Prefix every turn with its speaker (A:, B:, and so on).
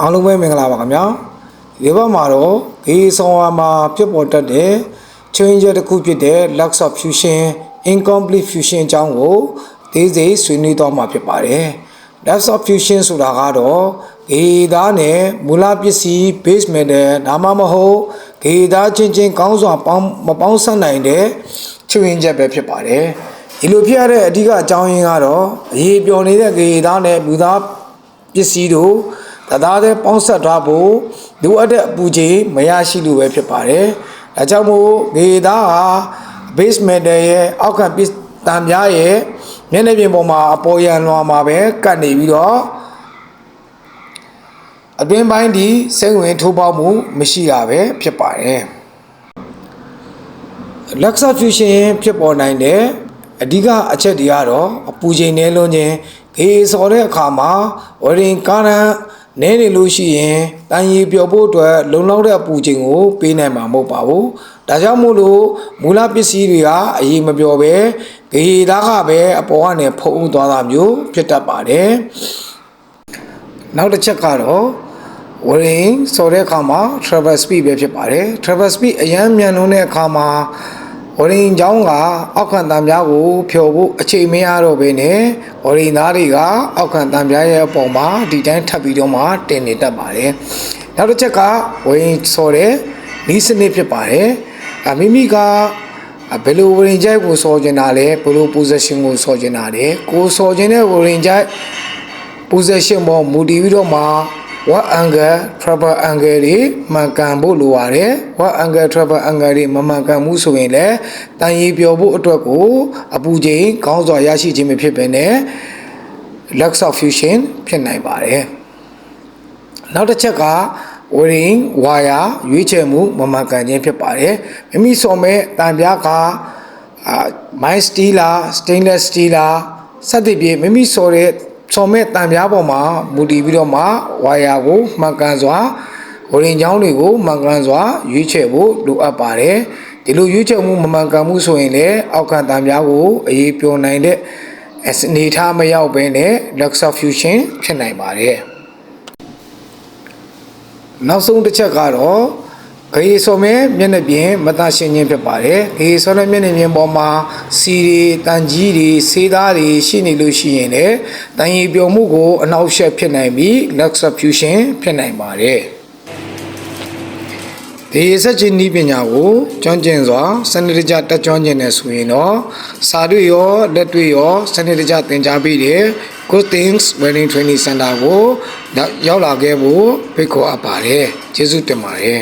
A: အားလုံးပဲမင်္ဂလာပါခင်ဗျာဒီဘက်မှာတော့ဂေဆောင်ဝါမှာဖြစ်ပေါ်တတ်တဲ့ change တစ်ခုဖြစ်တဲ့ lax of fusion incomplete fusion အကြောင်းကိုသေးစိတ်ဆွေးနွေးသွားမှာဖြစ်ပါတယ် lax of fusion ဆိုတာကတော့ဂေသားနဲ့မူလပစ္စည်း base metal ဒါမှမဟုတ်ဂေသားချင်းကောင်းစွာမပေါင်းစပ်နိုင်တဲ့ change ပဲဖြစ်ပါတယ်ဒီလိုဖြစ်ရတဲ့အဓိကအကြောင်းရင်းကတော့အရေးပျော်နေတဲ့ဂေသားနဲ့မူသားပစ္စည်းတို့သားတဲ့ပေါင်းဆက်ထားဖို့လိုအပ်တဲ့အပူချိန်မရရှိလို့ပဲဖြစ်ပါတယ်။ဒါကြောင့်မို့ဂေသားဟာ base metal ရဲ့အောက်ခံပစ္စည်းတံပြားရဲ့မျက်နှာပြင်ပေါ်မှာအပေါ်ရန်လွှာမှာပဲကတ်နေပြီးတော့အတွင်းပိုင်းဒီစိတ်ဝင်ထိုးပေါက်မှုမရှိတာပဲဖြစ်ပါတယ်။ lax fusion ဖြစ်ပေါ်နိုင်တဲ့အဓိကအချက်တွေကတော့အပူချိန်နည်းလွန်းခြင်းဂေဆော်တဲ့အခါမှာဝရင်ကာရန်နဲနေလို့ရှိရင်တန်ရီပျော်ဖို့အတွက်လုံလောက်တဲ့အပူချိန်ကိုပေးနိုင်မှာမဟုတ်ပါဘူး။ဒါကြောင့်မို့လို့မူလပစ္စည်းတွေကအရေးမပျော်ပဲဂေသားကပဲအပေါ်ကနေဖုံးသွားတာမျိုးဖြစ်တတ်ပါတယ်။နောက်တစ်ချက်ကတော့ဝရင်ဆော်တဲ့အခါမှာ travel speed ပဲဖြစ်ပါတယ်။ travel speed အရန်မြန်လွန်းတဲ့အခါမှာဝရင်ချောင်းကအောက်ခံတံပြားကိုဖြော်ဖို့အချိန်မရတော့ဘဲနဲ့ဝရင်သားတွေကအောက်ခံတံပြားရဲ့အပေါ်မှာဒီတိုင်းထပ်ပြီးတော့မှတင်နေတတ်ပါတယ်။နောက်တစ်ချက်ကဝရင်ဆော်တဲ့နီးစနစ်ဖြစ်ပါတယ်။မိမိကဘယ်လိုဝရင်ကြိုက်ကိုဆော်ကျင်တာလဲဘယ်လို position ကိုဆော်ကျင်တာလဲကိုဆော်ကျင်တဲ့ဝရင်ကြိုက် position ပေါ်မူတည်ပြီးတော့မှwhat angle travel angle တွေမှန်ကန်ဖို့လိုပါတယ် what angle travel angle တွေမမှန်ကန်မှုဆိုရင်လည်းတန်ရီပျော်ဖို့အတွက်ကိုအပူချိန်ကောင်းစွာရရှိခြင်းမဖြစ်ဘဲနဲ့ lax of fusion ဖြစ်နိုင်ပါတယ်နောက်တစ်ချက်ကဝရင်ဝါယာရွေးချယ်မှုမမှန်ကန်ခြင်းဖြစ်ပါတယ်မိမိစော်မဲ့တံပြားကmild steel လား stainless steel လားစသဖြင့်မိမိစော်တဲ့ဆော်မဲ့တံပြားပေါ်မှာမူတည်ပြီးတော့မှဝါယာကိုမှန်ကန်စွာဝရင်ချောင်းတွေကိုမှန်ကန်စွာရွေးချယ်ဖို့လိုအပ်ပါတယ်ဒီလိုရွေးချယ်မှုမမှန်ကန်မှုဆိုရင်လည်းအောက်ခံတံပြားကိုအရေးပျော်နိုင်တဲ့အနေထားမရောက်ဘဲနဲ့ lax of fusion ဖြစ်နိုင်ပါတယ်နောက်ဆုံးတစ်ချက်ကတော့ဂေဆော်မဲ့မျက်နှာပြင်မတရှင်းခြင်းဖြစ်ပါတယ်ဂေဆော်တဲ့မျက်နှာပြင်ပေါ်မှာစီတွေတန်ကြီးတွေဆေးသားတွေရှိနေလို့ရှိရင်လည်းတန်ရီပျော်မှုကိုအနှောက်အယှက်ဖြစ်နိုင်ပြီး lax of fusion ဖြစ်နိုင်ပါတယ်ဒီစက်ချင်းဤပညာကိုကျွမ်းကျင်စွာစနစ်တကျတက်ကျွမ်းကျင်နေဆိုရင်တော့စာတွေ့ရောလက်တွေ့ရောစနစ်တကျသင်ကြားပေးတဲ့ Good Things Welding Training Center ကိုရောက်လာခဲ့ဖို့ဖိတ်ခေါ်အပ်ပါတယ်ကျေးဇူးတင်ပါတယ်